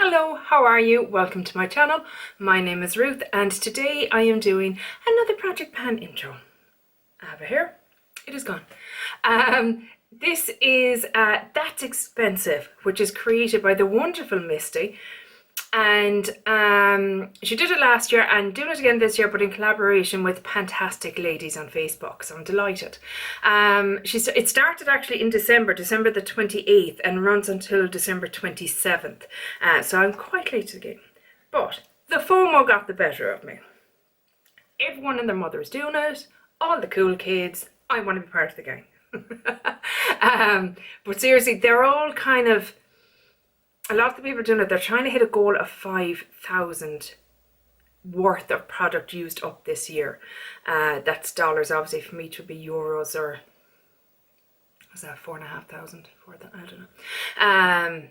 Hello, how are you? Welcome to my channel. My name is Ruth and today I am doing another Project Pan intro. I have it here. It is gone. This is That's Expensive, which is created by the wonderful Misty. And she did it last year and doing it again this year, but in collaboration with fantastic ladies on Facebook, so I'm delighted. It started actually in December the 28th, and runs until December 27th, so I'm quite late to the game. But the FOMO got the better of me. Everyone and their mother is doing it, all the cool kids. I want to be part of the gang. But seriously, they're all kind of, a lot of the people are doing it, they're trying to hit a goal of 5,000 worth of product used up this year. That's dollars, obviously. For me it would be euros, or was that 4,500? I don't know.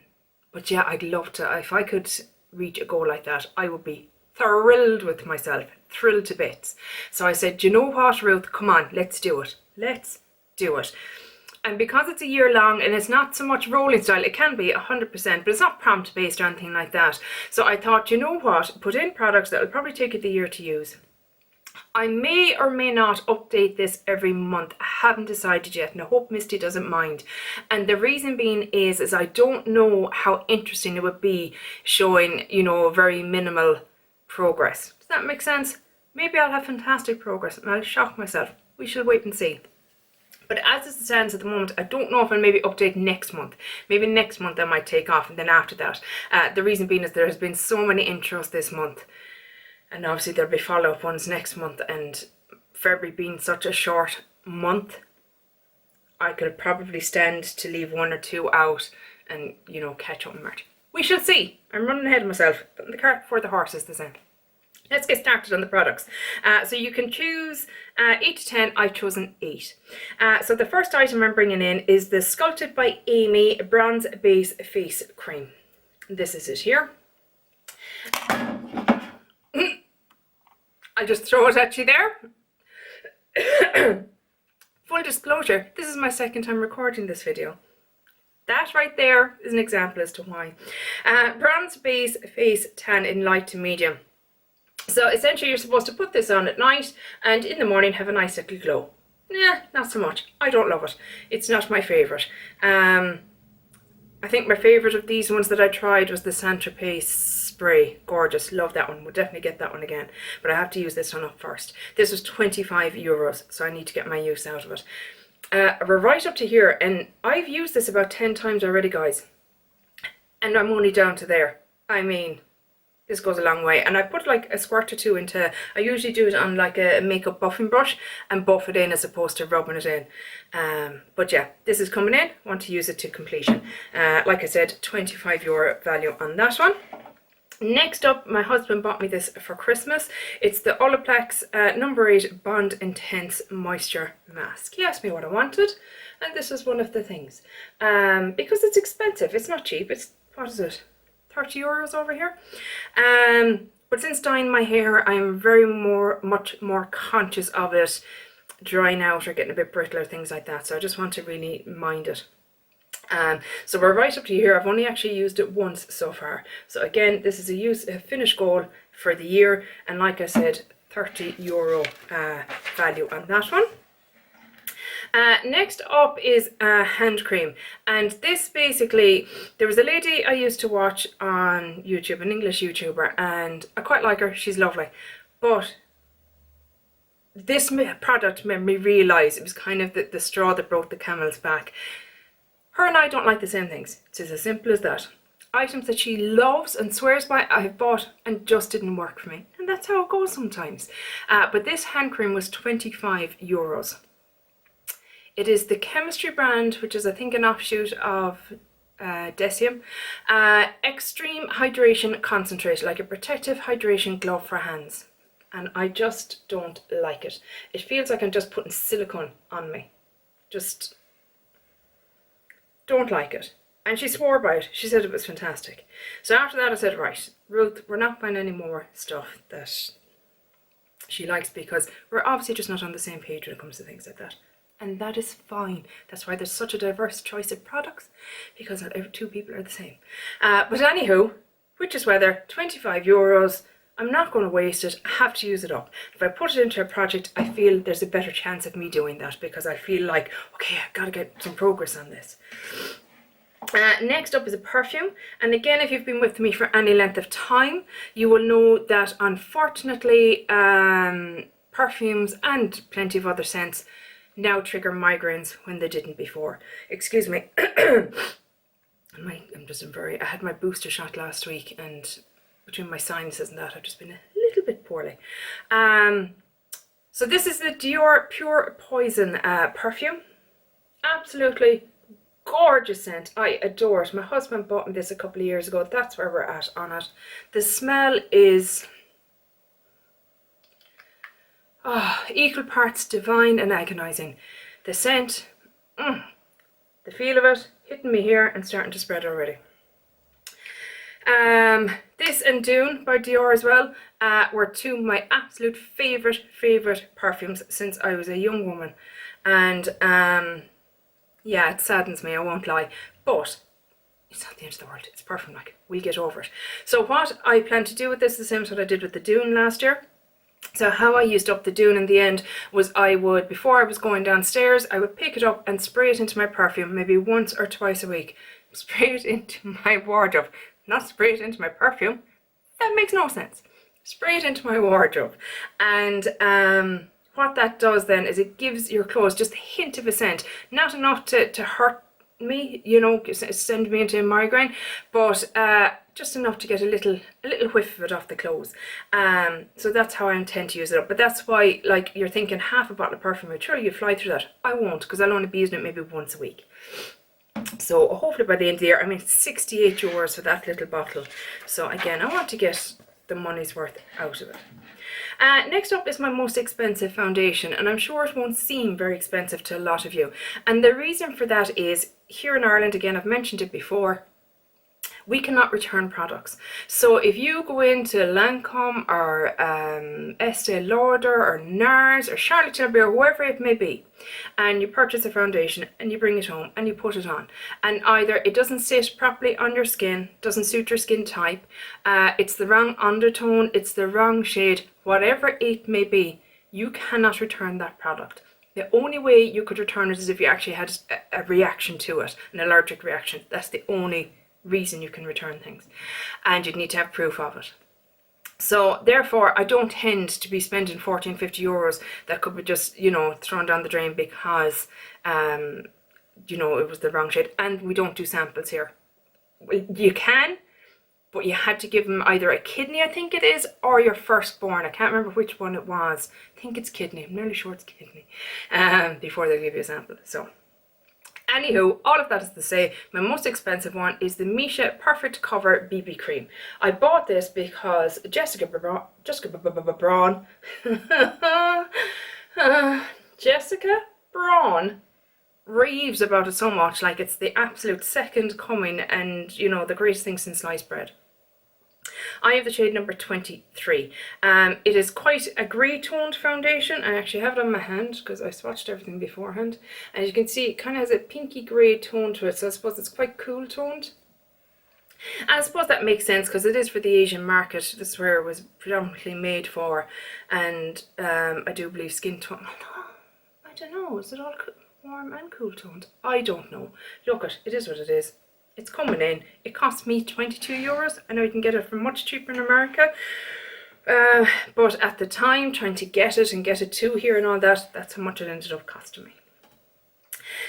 But yeah, I'd love to. If I could reach a goal like that, I would be thrilled with myself, thrilled to bits. So I said, you know what, Ruth, come on, let's do it. Let's do it. And because it's a year long and it's not so much rolling style, it can be 100%, but it's not prompt based or anything like that. So I thought, you know what, put in products that will probably take you the year to use. I may or may not update this every month. I haven't decided yet, and I hope Misty doesn't mind. And the reason being is I don't know how interesting it would be showing, you know, very minimal progress. Does that make sense? Maybe I'll have fantastic progress and I'll shock myself. We shall wait and see. But as it stands at the moment, I don't know if I'll maybe update next month. Maybe next month I might take off, and then after that. The reason being is there has been so many intros this month. And obviously there'll be follow-up ones next month. And February being such a short month, I could probably stand to leave one or two out and, you know, catch up in March. We shall see. I'm running ahead of myself. Putting the cart before the horse, as they say. Let's get started on the products. So you can choose 8 to 10. I've chosen 8. So the first item I'm bringing in is the Sculpted by Amy Bronze Base Face Cream. This is it here. I'll just throw it at you there. Full disclosure, this is my second time recording this video. That right there is an example as to why. Bronze Base Face Tan in light to medium. So essentially you're supposed to put this on at night and in the morning have a nice little glow. Nah, not so much. I don't love it. It's not my favourite. I think my favourite of these ones that I tried was the Saint-Tropez spray. Gorgeous. Love that one. We'll definitely get that one again. But I have to use this one up first. This was 25 euros, so I need to get my use out of it. We're right up to here, and I've used this about 10 times already, guys. And I'm only down to there. I mean, this goes a long way. And I put like a squirt or two into, I usually do it on like a makeup buffing brush and buff it in as opposed to rubbing it in. But yeah, this is coming in. I want to use it to completion. Like I said, 25 euro value on that one. Next up, my husband bought me this for Christmas. It's the Olaplex number 8 Bond Intense Moisture Mask. He asked me what I wanted, and this is one of the things. Because it's expensive. It's not cheap. It's, what is it? 30 euros over here. But since dyeing my hair, I'm much more conscious of it drying out or getting a bit brittle or things like that. So I just want to really mind it. So we're right up to here. I've only actually used it once so far. So again, this is a finish goal for the year. And like I said, 30 euro value on that one. Next up is hand cream, and this basically, there was a lady I used to watch on YouTube, an English YouTuber, and I quite like her. She's lovely, but this product made me realise it was kind of the straw that broke the camel's back. Her and I don't like the same things. It's as simple as that. Items that she loves and swears by, I have bought and just didn't work for me, and that's how it goes sometimes. But this hand cream was 25 euros. It is the Chemistry brand, which is I think an offshoot of Decium. Extreme Hydration Concentrate, like a protective hydration glove for hands. And I just don't like it. It feels like I'm just putting silicone on me. Just don't like it. And she swore by it. She said it was fantastic. So after that I said, right, Ruth, we're not buying any more stuff that she likes, because we're obviously just not on the same page when it comes to things like that. And that is fine. That's why there's such a diverse choice of products, because not every two people are the same. But anywho, which is whether €25, I'm not going to waste it, I have to use it up. If I put it into a project, I feel there's a better chance of me doing that because I feel like, okay, I've got to get some progress on this. Next up is a perfume, and again, if you've been with me for any length of time, you will know that unfortunately perfumes and plenty of other scents now trigger migraines when they didn't before. Excuse me. I had my booster shot last week, and between my sinuses and that, I've just been a little bit poorly. So this is the Dior Pure Poison perfume. Absolutely gorgeous scent. I adore it. My husband bought me this a couple of years ago. That's where we're at on it. The smell is equal parts divine and agonizing. The scent, the feel of it, hitting me here and starting to spread already. This and Dune by Dior as well were two of my absolute favourite perfumes since I was a young woman. And yeah, it saddens me, I won't lie, but it's not the end of the world. It's perfume, like, we'll get over it. So what I plan to do with this is the same as what I did with the Dune last year. So how I used up the Dune in the end was I would, before I was going downstairs, I would pick it up and spray it into my perfume maybe once or twice a week. Spray it into my wardrobe, not spray it into my perfume. That makes no sense. Spray it into my wardrobe. And what that does then is it gives your clothes just a hint of a scent. Not enough to hurt me, you know, send me into a migraine, but just enough to get a little whiff of it off the clothes. So that's how I intend to use it up. But that's why, like, you're thinking half a bottle of perfume, surely you fly through that. I won't, because I'll only be using it maybe once a week. So hopefully by the end of the year, I mean, €68 for that little bottle. So again, I want to get the money's worth out of it. Next up is my most expensive foundation, and I'm sure it won't seem very expensive to a lot of you. And the reason for that is, here in Ireland, again, I've mentioned it before, we cannot return products. So if you go into Lancome or Estee Lauder or NARS or Charlotte Tilbury or whoever it may be, and you purchase a foundation and you bring it home and you put it on, and either it doesn't sit properly on your skin, doesn't suit your skin type, it's the wrong undertone, it's the wrong shade, whatever it may be, you cannot return that product. The only way you could return it is if you actually had a reaction to it, an allergic reaction. That's the only reason you can return things, and you'd need to have proof of it. So therefore, I don't tend to be spending €40–50 that could be just, you know, thrown down the drain because you know, it was the wrong shade. And we don't do samples here. You can, but you had to give them either a kidney, I think it is, or your firstborn. I can't remember which one it was. I think it's kidney. I'm nearly sure it's kidney. Before they give you a sample. So anywho, all of that is to say, my most expensive one is the Misha Perfect Cover BB Cream. I bought this because Jessica Braun raves about it so much, like it's the absolute second coming and, you know, the greatest thing since sliced bread. I have the shade number 23. It is quite a grey toned foundation. I actually have it on my hand because I swatched everything beforehand. And you can see it kind of has a pinky grey tone to it, so I suppose it's quite cool toned. And I suppose that makes sense because it is for the Asian market. This is where it was predominantly made for. And I do believe skin tone. I don't know, is it all warm and cool toned? I don't know. Look, it is what it is. It's coming in. It cost me €22. I know you can get it for much cheaper in America. But at the time, trying to get it and get it to here and all that, that's how much it ended up costing me.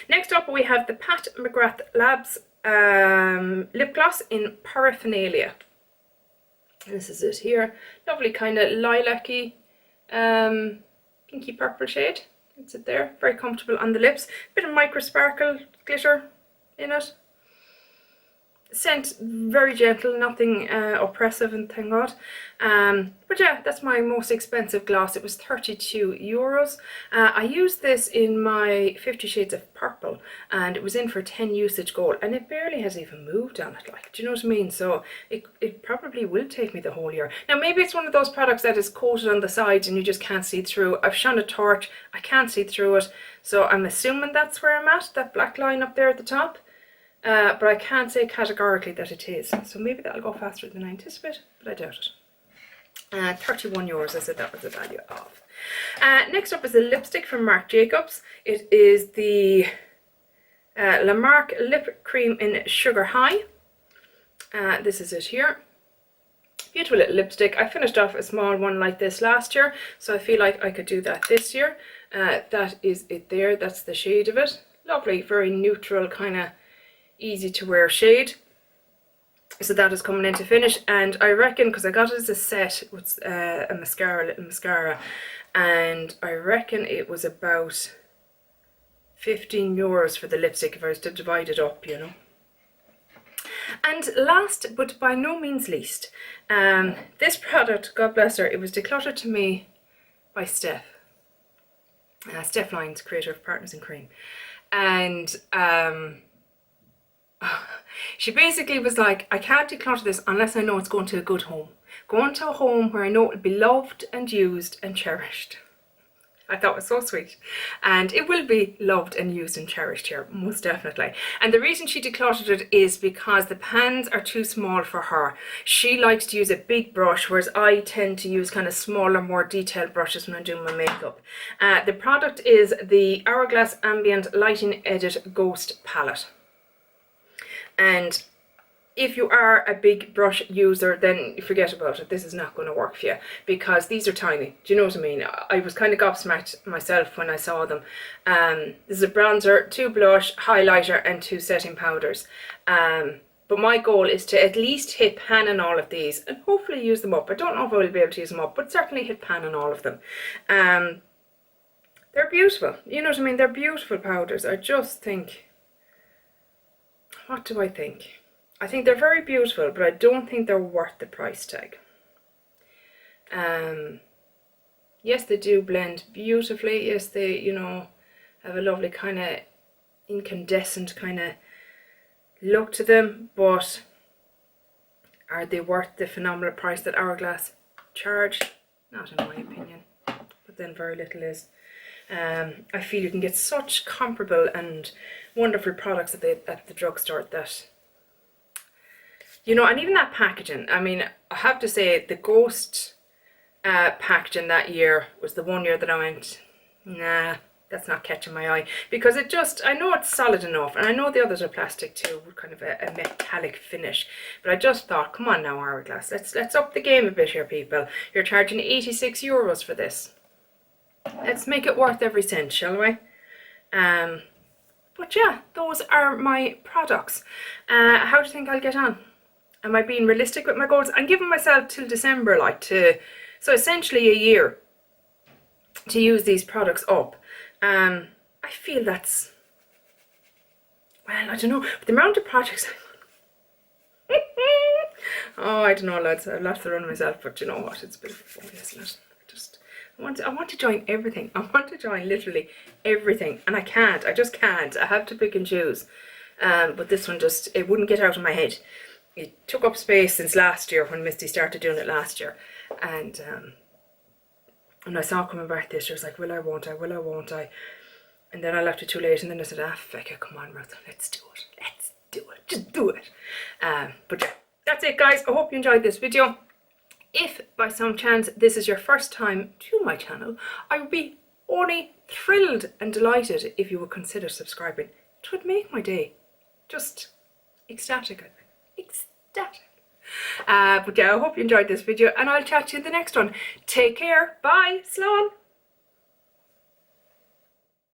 Next up, we have the Pat McGrath Labs lip gloss in Paraphernalia. This is it here. Lovely kind of lilac-y, pinky purple shade. That's it there. Very comfortable on the lips. Bit of micro sparkle glitter in it. Scent very gentle, nothing oppressive, and thank God. But yeah, that's my most expensive gloss. It was €32. I used this in my 50 Shades of Purple, and it was in for 10 usage gold, and it barely has even moved on it. Like, do you know what I mean? So it probably will take me the whole year. Now maybe it's one of those products that is coated on the sides and you just can't see through. I've shone a torch, I can't see through it, so I'm assuming that's where I'm at. That black line up there at the top. but I can't say categorically that it is. So maybe that'll go faster than I anticipate, but I doubt it. €31, I said that was the value of. Next up is a lipstick from Marc Jacobs. It is the La Marque Lip Cream in Sugar High. This is it here. Beautiful little lipstick. I finished off a small one like this last year, so I feel like I could do that this year. That is it there. That's the shade of it. Lovely, very neutral, kind of easy to wear shade. So that is coming in to finish, and I reckon, because I got it as a set with a mascara, little mascara, and I reckon it was about €15 for the lipstick if I was to divide it up, you know. And last but by no means least, this product, God bless her, it was decluttered to me by Steph. Steph Lyons, creator of Partners in Cream. And she basically was like, I can't declutter this unless I know it's going to a good home. Going to a home where I know it'll be loved and used and cherished. I thought it was so sweet. And it will be loved and used and cherished here, most definitely. And the reason she decluttered it is because the pans are too small for her. She likes to use a big brush, whereas I tend to use kind of smaller, more detailed brushes when I'm doing my makeup. The product is the Hourglass Ambient Lighting Edit Ghost Palette. And if you are a big brush user, then forget about it. This is not going to work for you because these are tiny. Do you know what I mean? I was kind of gobsmacked myself when I saw them. This is a bronzer, 2 blush, highlighter and 2 setting powders. But my goal is to at least hit pan on all of these and hopefully use them up. I don't know if I will be able to use them up, but certainly hit pan on all of them. They're beautiful. You know what I mean? They're beautiful powders. I just think... What do I think? I think they're very beautiful, but I don't think they're worth the price tag. Yes, they do blend beautifully. Yes, they, you know, have a lovely kind of incandescent kind of look to them, but are they worth the phenomenal price that Hourglass charged? Not in my opinion, but then very little is. I feel you can get such comparable and wonderful products at the drugstore that, you know, and even that packaging. I mean, I have to say the Ghost packaging that year was the one year that I went, nah, that's not catching my eye, because it just, I know it's solid enough, and I know the others are plastic too, kind of a metallic finish, but I just thought, come on now, Hourglass, let's up the game a bit here, people. You're charging €86 for this. Let's make it worth every cent, shall we? But yeah, those are my products. How do you think I'll get on? Am I being realistic with my goals? I'm giving myself till December, so essentially a year to use these products up. I feel that's, well, I don't know, but the amount of projects oh, I don't know, lads, I've lost the run myself, but you know what, it's a bit of fun, isn't it? I want to join everything. I want to join literally everything, and I can't. I just can't. I have to pick and choose. But this one just, it wouldn't get out of my head. It took up space since last year when Misty started doing it last year, and I saw it coming back this year. I was like, will I, won't I, will I, won't I? And then I left it too late, and then I said, feck it, come on, Ruth, let's do it. Let's do it. Just do it. But yeah, that's it, guys. I hope you enjoyed this video. If by some chance this is your first time to my channel, I would be only thrilled and delighted if you would consider subscribing. It would make my day. Just ecstatic, I think. Ecstatic. But yeah, I hope you enjoyed this video, and I'll chat to you in the next one. Take care. Bye. Slán.